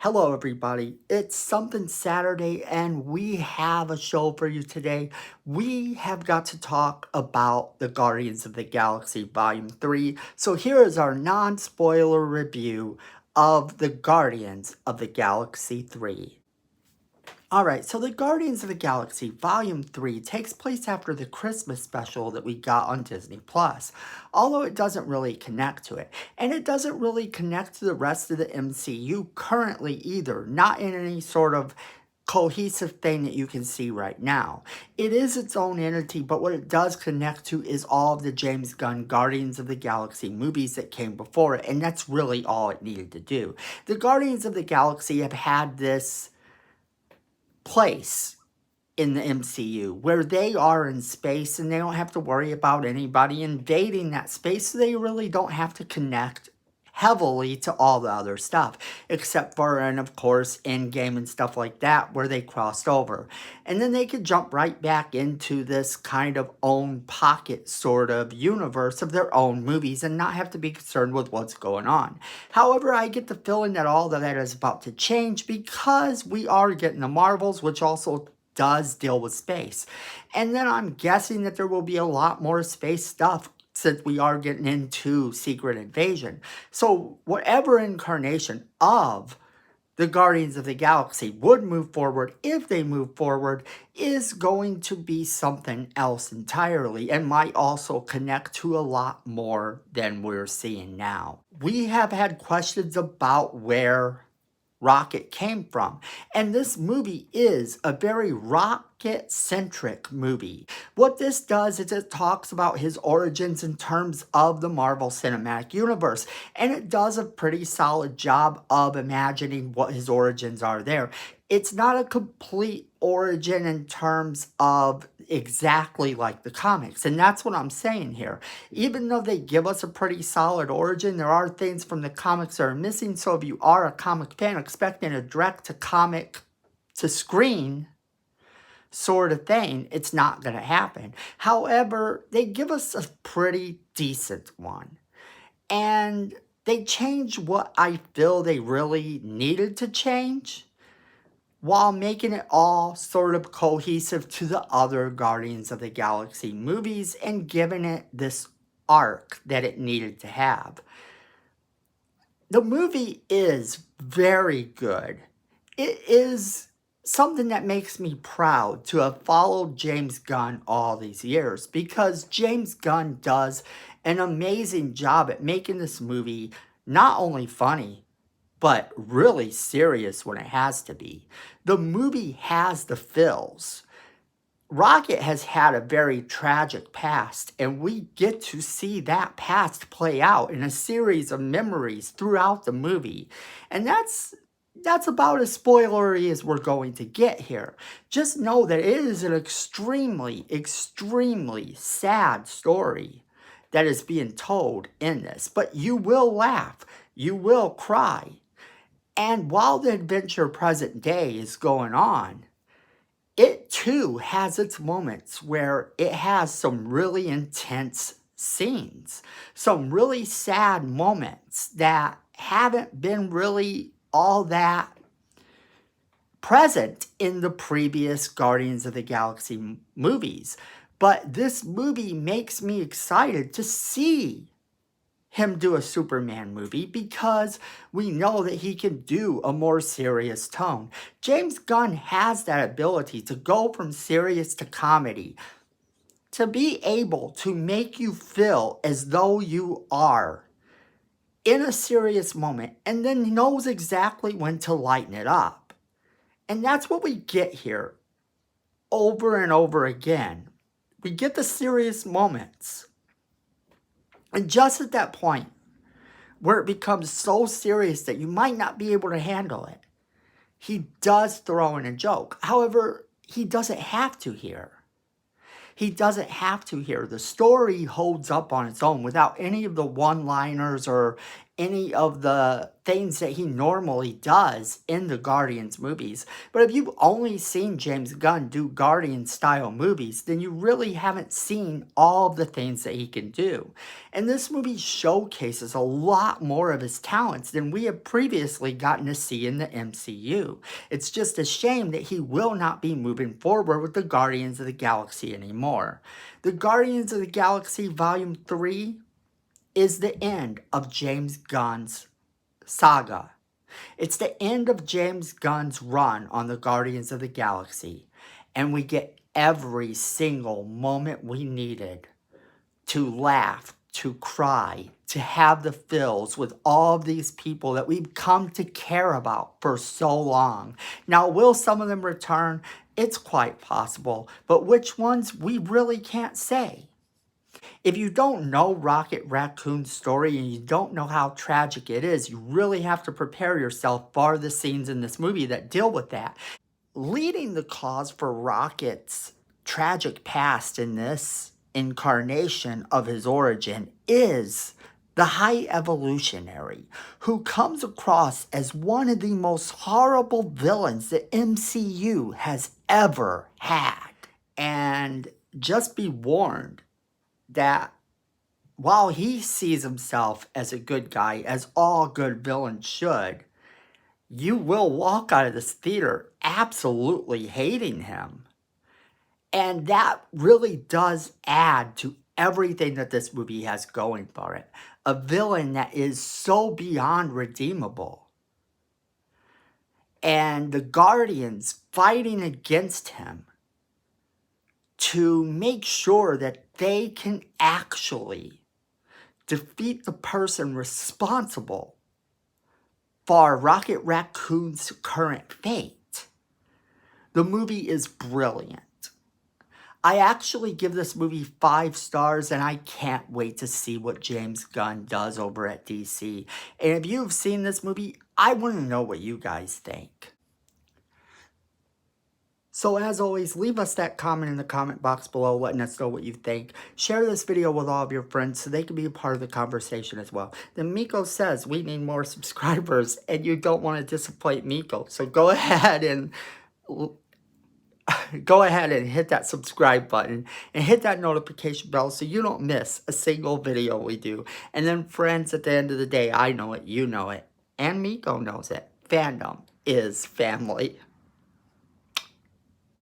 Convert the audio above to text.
Hello, everybody. It's Something Saturday, and we have a show for you today. We have got to talk about the Guardians of the Galaxy Volume 3. So, here is our non spoiler review of the Guardians of the Galaxy 3. Alright, so the Guardians of the Galaxy Volume 3 takes place after the Christmas special that we got on Disney Plus, although it doesn't really connect to it. And it doesn't really connect to the rest of the MCU currently either, not in any sort of cohesive thing that you can see right now. It is its own entity, but what it does connect to is all of the James Gunn Guardians of the Galaxy movies that came before it, and that's really all it needed to do. The Guardians of the Galaxy have had this place in the MCU where they are in space and they don't have to worry about anybody invading that space, so they really don't have to connect heavily to all the other stuff, except for, and of course, Endgame and stuff like that, where they crossed over. And then they could jump right back into this kind of own pocket sort of universe of their own movies and not have to be concerned with what's going on. However, I get the feeling that all of that is about to change because we are getting the Marvels, which also does deal with space. And then I'm guessing that there will be a lot more space stuff since we are getting into Secret Invasion. So whatever incarnation of the Guardians of the Galaxy would move forward, if they move forward, is going to be something else entirely and might also connect to a lot more than we're seeing now. We have had questions about where Rocket came from. And this movie is a very Rocket-centric movie. What this does is it talks about his origins in terms of the Marvel Cinematic Universe. And it does a pretty solid job of imagining what his origins are there. It's not a complete origin in terms of exactly like the comics. And that's what I'm saying here. Even though they give us a pretty solid origin, there are things from the comics that are missing. So if you are a comic fan expecting a direct to comic to screen sort of thing, it's not going to happen. However, they give us a pretty decent one. And they change what I feel they really needed to change, while making it all sort of cohesive to the other Guardians of the Galaxy movies and giving it this arc that it needed to have. The movie is very good. It is something that makes me proud to have followed James Gunn all these years, because James Gunn does an amazing job at making this movie not only funny, but really serious when it has to be. The movie has the feels. Rocket has had a very tragic past, and we get to see that past play out in a series of memories throughout the movie. And that's about as spoilery as we're going to get here. Just know that it is an extremely, extremely sad story that is being told in this. But you will laugh. You will cry. And while the adventure present day is going on, it too has its moments where it has some really intense scenes, some really sad moments that haven't been really all that present in the previous Guardians of the Galaxy movies. But this movie makes me excited to see him do a Superman movie, because we know that he can do a more serious tone. James Gunn has that ability to go from serious to comedy, to be able to make you feel as though you are in a serious moment, and then knows exactly when to lighten it up. And that's what we get here over and over again. We get the serious moments. And just at that point, where it becomes so serious that you might not be able to handle it, he does throw in a joke. However, he doesn't have to here. He doesn't have to here. The story holds up on its own without any of the one-liners or any of the things that he normally does in the Guardians movies. But if you've only seen James Gunn do Guardian style movies, then you really haven't seen all of the things that he can do. And this movie showcases a lot more of his talents than we have previously gotten to see in the MCU. It's just a shame that he will not be moving forward with the Guardians of the Galaxy anymore. The Guardians of the Galaxy Volume 3 is the end of James Gunn's saga. It's the end of James Gunn's run on the Guardians of the Galaxy. And we get every single moment we needed to laugh, to cry, to have the feels with all of these people that we've come to care about for so long. Now, will some of them return? It's quite possible, but which ones we really can't say. If you don't know Rocket Raccoon's story and you don't know how tragic it is, you really have to prepare yourself for the scenes in this movie that deal with that. Leading the cause for Rocket's tragic past in this incarnation of his origin is the High Evolutionary, who comes across as one of the most horrible villains the MCU has ever had. And just be warned that while he sees himself as a good guy, as all good villains should, you will walk out of this theater absolutely hating him. And that really does add to everything that this movie has going for it. A villain that is so beyond redeemable. And the Guardians fighting against him to make sure that they can actually defeat the person responsible for Rocket Raccoon's current fate. The movie is brilliant. I actually give this movie 5 stars, and I can't wait to see what James Gunn does over at DC. And if you've seen this movie, I want to know what you guys think. So as always, leave us that comment in the comment box below letting us know what you think. Share this video with all of your friends so they can be a part of the conversation as well. Then Miko says we need more subscribers and you don't want to disappoint Miko. So go ahead and hit that subscribe button and hit that notification bell so you don't miss a single video we do. And then friends, at the end of the day, I know it, you know it, and Miko knows it. Fandom is family.